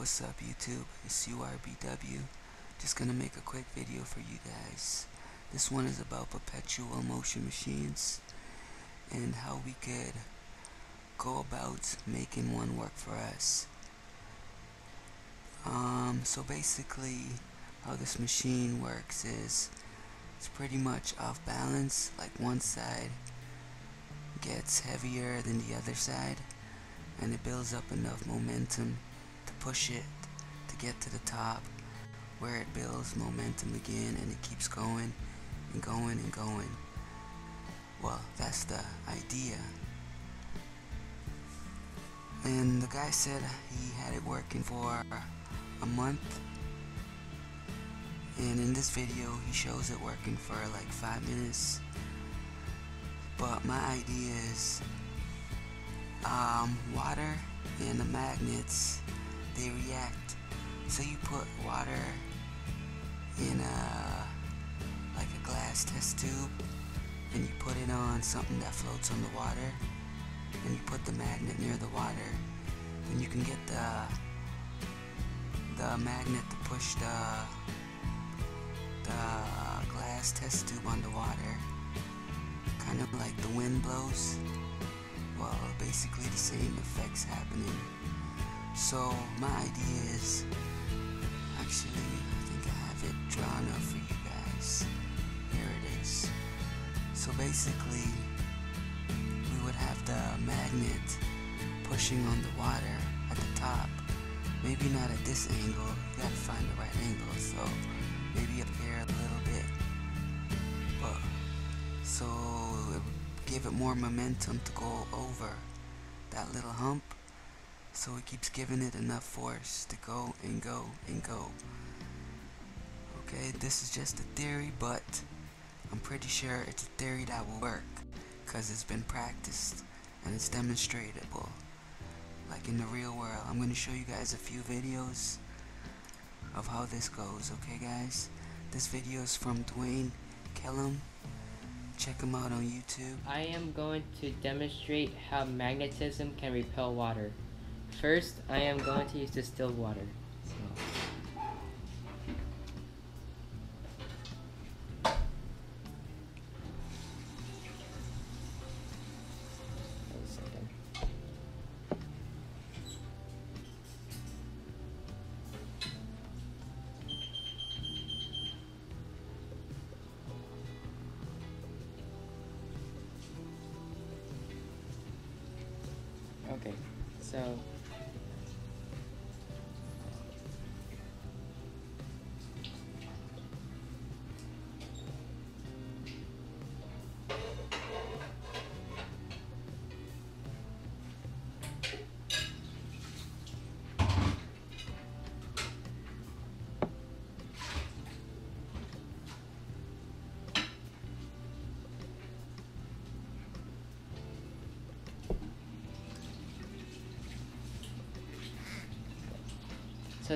What's up YouTube, it's URBW. Just gonna make a quick video for you guys. This one is about perpetual motion machines and how we could go about making one work for us. So basically how this machine works is it's pretty much off balance, like one side gets heavier than the other side and it builds up enough momentum to push it to get to the top, where it builds momentum again and it keeps going and going and going. Well, that's the idea. And the guy said he had it working for a month, and in this video he shows it working for like 5 minutes. But my idea is water and the magnets, they react. So you put water in like a glass test tube, and you put it on something that floats on the water, and you put the magnet near the water, and you can get the magnet to push the glass test tube on the water, kind of like the wind blows. Well, basically the same effects happening. So my idea is, actually I think I have it drawn up for you guys. Here it is. So basically we would have the magnet pushing on the water at the top. Maybe not at this angle, you gotta find the right angle, so maybe up here a little bit. But so it give it more momentum to go over that little hump, so it keeps giving it enough force to go and go and go. Okay, this is just a theory, but I'm pretty sure it's a theory that will work because it's been practiced and it's demonstratable, like in the real world. I'm going to show you guys a few videos of how this goes. Okay guys, this video is from Dwayne Kellum. Check him out on YouTube. I am going to demonstrate how magnetism can repel water. First, I am going to use distilled water. Okay, so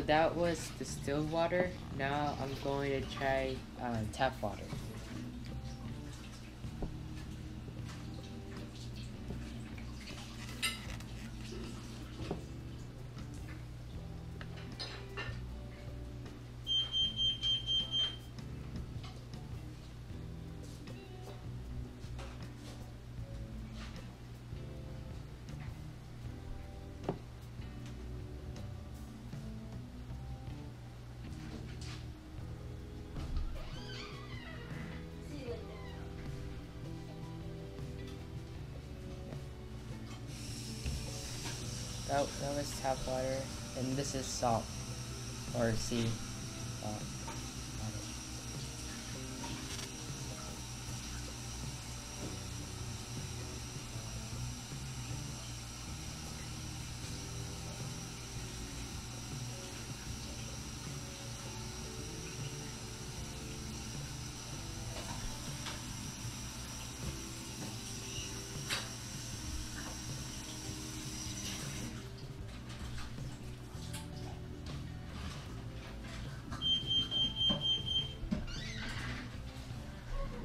that was distilled water. Now I'm going to try tap water. That was tap water, and this is salt, or sea salt.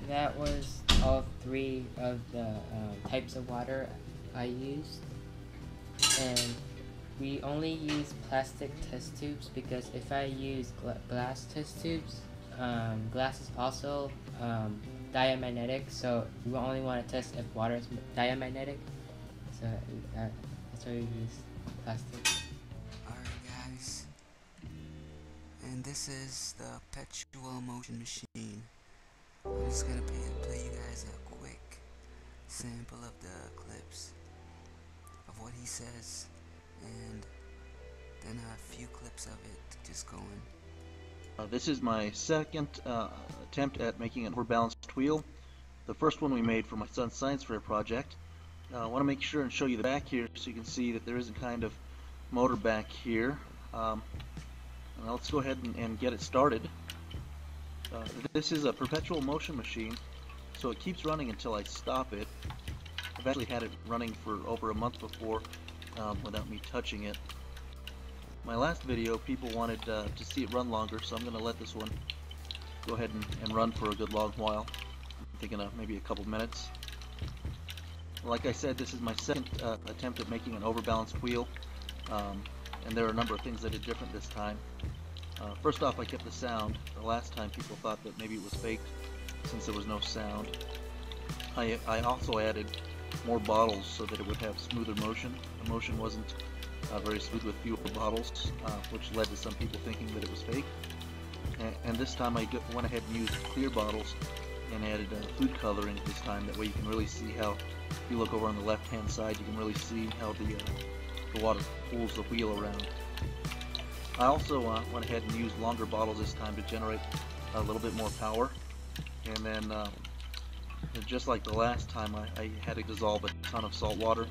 That was all three of the types of water I used, and we only use plastic test tubes because if I use glass test tubes, glass is also diamagnetic, so we only want to test if water is diamagnetic. So that's why we use plastic. Alright guys, and this is the Perpetual motion machine. I'm just gonna play you guys a quick sample of the clips of what he says, and then a few clips of it just going. This is my second attempt at making an overbalanced wheel. The first one we made for my son's science fair project. I want to make sure and show you the back here so you can see that there is a kind of motor back here. Let's go ahead and get it started. This is a perpetual motion machine, so it keeps running until I stop it. I've actually had it running for over a month before without me touching it. My last video, people wanted to see it run longer, so I'm going to let this one go ahead and run for a good long while. I'm thinking of maybe a couple minutes. Like I said, this is my second attempt at making an overbalanced wheel, and there are a number of things I did different this time. First off, I kept the sound. The last time people thought that maybe it was faked since there was no sound. I also added more bottles so that it would have smoother motion. The motion wasn't very smooth with fewer bottles, which led to some people thinking that it was fake. And this time I went ahead and used clear bottles and added food coloring this time. That way you can really see how, if you look over on the left hand side, you can really see how the water pulls the wheel around. I also went ahead and used longer bottles this time to generate a little bit more power. And then just like the last time, I had to dissolve a ton of salt water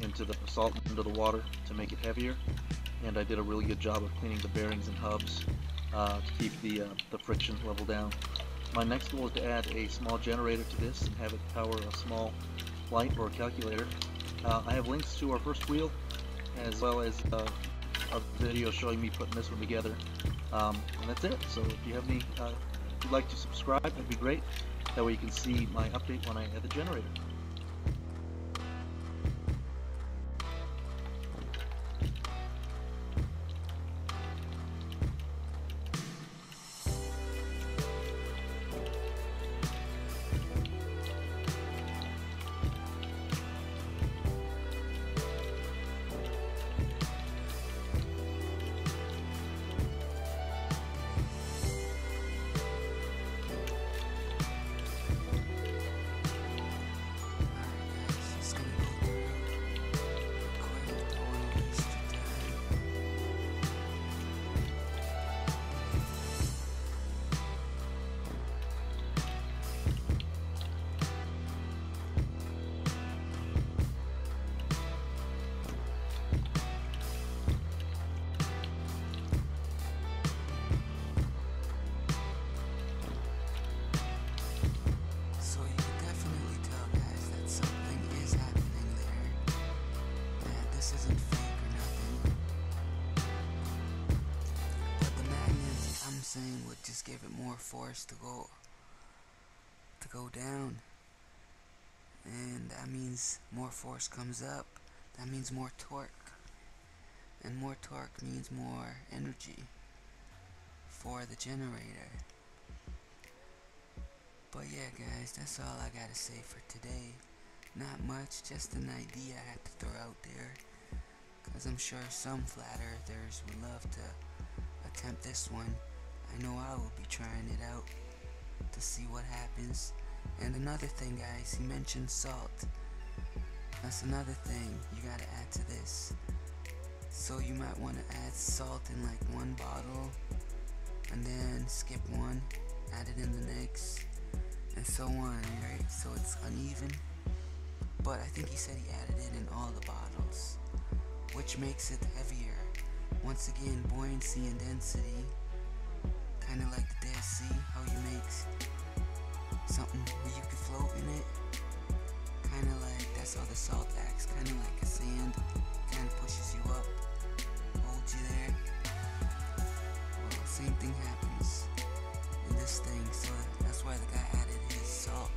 into the salt into the water to make it heavier, and I did a really good job of cleaning the bearings and hubs to keep the friction level down. My next goal is to add a small generator to this and have it power a small light or a calculator. I have links to our first wheel as well as a video showing me putting this one together, and that's it. So if you have any, if you'd like to subscribe, that'd be great. That way you can see my update when I add the generator. Would just give it more force to go down, and that means more force comes up. That means more torque, and more torque means more energy for the generator. But yeah guys, that's all I gotta say for today. Not much, just an idea I had to throw out there, because I'm sure some flat earthers would love to attempt this one. I know I will be trying it out to see what happens. And another thing guys, he mentioned salt. That's another thing you gotta add to this. So you might want to add salt in like one bottle, and then skip one, add it in the next, and so on, right? So it's uneven. But I think he said he added it in all the bottles, which makes it heavier. Once again, buoyancy and density. Kind of like the Dead Sea, how you make something where you can float in it. Kind of like, that's how the salt acts. Kind of like a sand, kind of pushes you up, holds you there. Well, the same thing happens in this thing, so that's why the guy added his salt.